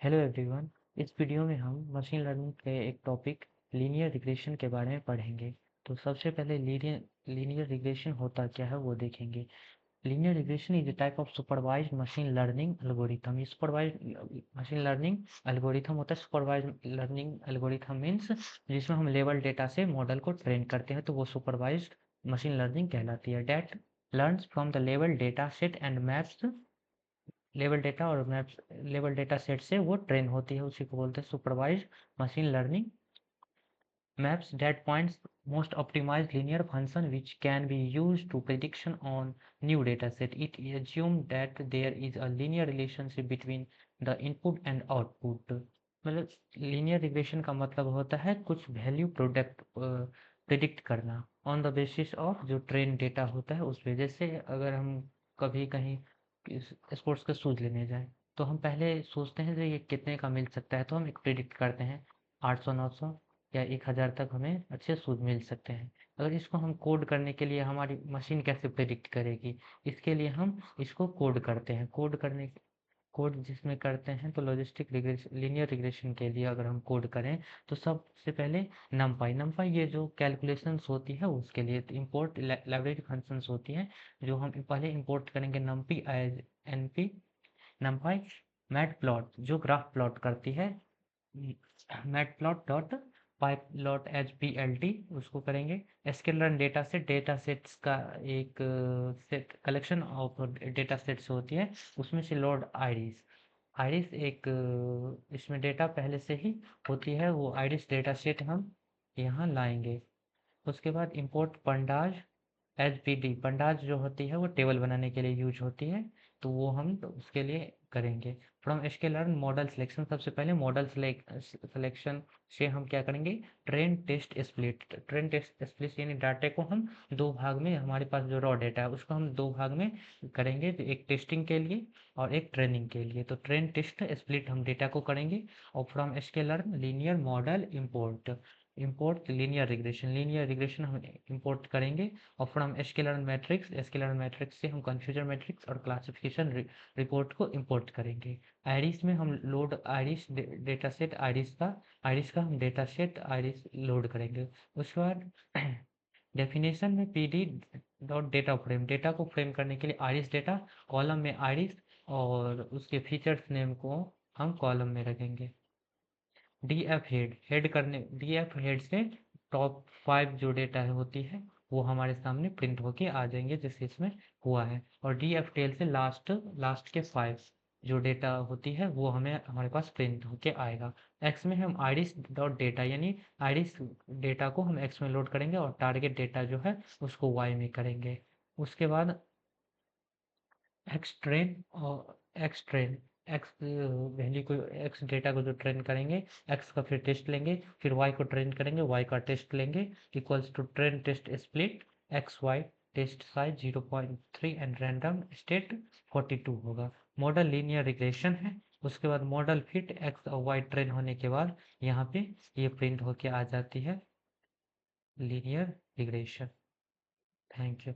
Hello everyone. इस video में हम मशीन लर्निंग के एक टॉपिक लीनियर रिग्रेशन के बारे में पढ़ेंगे। तो सबसे पहले लीनियर रिग्रेशन होता क्या है वो देखेंगे। Linear regression is a type of supervised machine learning algorithm. ये सुपरवाइज्ड मशीन लर्निंग एल्गोरिथम होता है। सुपरवाइज्ड लर्निंग एल्गोरिथम मीन्स जिसमें हम लेवल डेटा से मॉडल को ट्रेन करते हैं, तो वो सुपरवाइज्ड मशीन लर्निंग कहलाती है। Date learns from the level data set and maps level data set से वो ट्रेन होती है, उसी को बोलते हैं supervised machine learning. Maps date points most optimised linear function which can be used to prediction on new data set. It assume that there is a linear relationship between the input and output. मतलब linear regression का मतलब होता है कुछ value product predict करना on the basis of जो train data होता है उस पे। जैसे अगर हम कभी कहीं स्पोर्ट्स के शूज़ लेने जाएं, तो हम पहले सोचते हैं कि ये कितने का मिल सकता है, तो हम एक प्रिडिक्ट करते हैं 800 900 या 1000 तक हमें अच्छे शूज़ मिल सकते हैं। अगर इसको हम कोड करने के लिए हमारी मशीन कैसे प्रिडिक्ट करेगी, इसके लिए हम इसको कोड करते हैं। कोड जिसमें करते हैं, तो लॉजिस्टिक रिग्रेशन लीनियर रिग्रेशन के लिए अगर हम कोड करें तो सबसे पहले नमपाई ये जो कैलकुलेशंस होती है उसके लिए इंपोर्ट लाइब्रेरी फंक्शंस होती हैं, जो हम पहले इंपोर्ट करेंगे NumPy as NP NumPy matplotlib जो ग्राफ प्लॉट करती है, matplotlib dot pyplot H P L T उसको करेंगे। स्केलर डेटा सेट्स का एक set collection of data sets होती है, उसमें से लोड आइरिस आइरिस एक इसमें डेटा पहले से ही होती है, वो आइरिस डेटा सेट हम यहाँ लाएंगे। उसके बाद import pandas H P D pandas जो होती है वो टेबल बनाने के लिए यूज होती है, तो वो हम तो उसके लिए करेंगे। फ्रॉम स्केलर मॉडल सिलेक्शन, सबसे पहले मॉडल सिलेक्शन से हम क्या करेंगे, ट्रेन टेस्ट स्प्लिट यानी डाटा को हम दो भाग में, हमारे पास जो रॉ डेटा है उसको हम दो भाग में करेंगे, तो एक टेस्टिंग के लिए और एक ट्रेनिंग के लिए। तो ट्रेन टेस्ट स्प्लिट हम डेटा को करेंगे। और from scalar linear model import linear regression हम इंपोर्ट करेंगे। और फ्रॉम स्केलर मैट्रिक्स से हम कन्फ्यूजन मैट्रिक्स और क्लासिफिकेशन रिपोर्ट को इंपोर्ट करेंगे। आइरिस में हम load iris data set iris का हम डेटा सेट आइरिस लोड करेंगे। उसके बाद डेफिनेशन में P D dot data frame, data को फ्रेम करने के लिए आइरिस डेटा कॉलम में आइरिस और उसके फीचर्स नेम को हम कॉलम में रखेंगे। डी एफ हेड से टॉप 5 जो डेटा होती है वो हमारे सामने प्रिंट होके आ जाएंगे, जैसे इसमें हुआ है। और डी एफ टेल से लास्ट के 5 जो डेटा होती है वो हमारे पास प्रिंट होके आएगा। एक्स में हम आइरिस डॉट डेटा यानी आइरिस डेटा को हम एक्स में लोड करेंगे और टारगेट डेटा जो है उसको वाई में करेंगे। उसके बाद एक्स ट्रेन एक्स वैल्यू को एक्स डेटा को जो ट्रेन करेंगे, एक्स का फिर टेस्ट लेंगे, फिर वाई को ट्रेन करेंगे, वाई का टेस्ट लेंगे, equals to train test split X Y test size 0.3 and random state 42 होगा। मॉडल लीनियर रिग्रेशन है। उसके बाद मॉडल फिट एक्स और वाई ट्रेन होने के बाद यहाँ पे ये प्रिंट होके आ जाती है लीनियर रिग्रेशन। Thank you.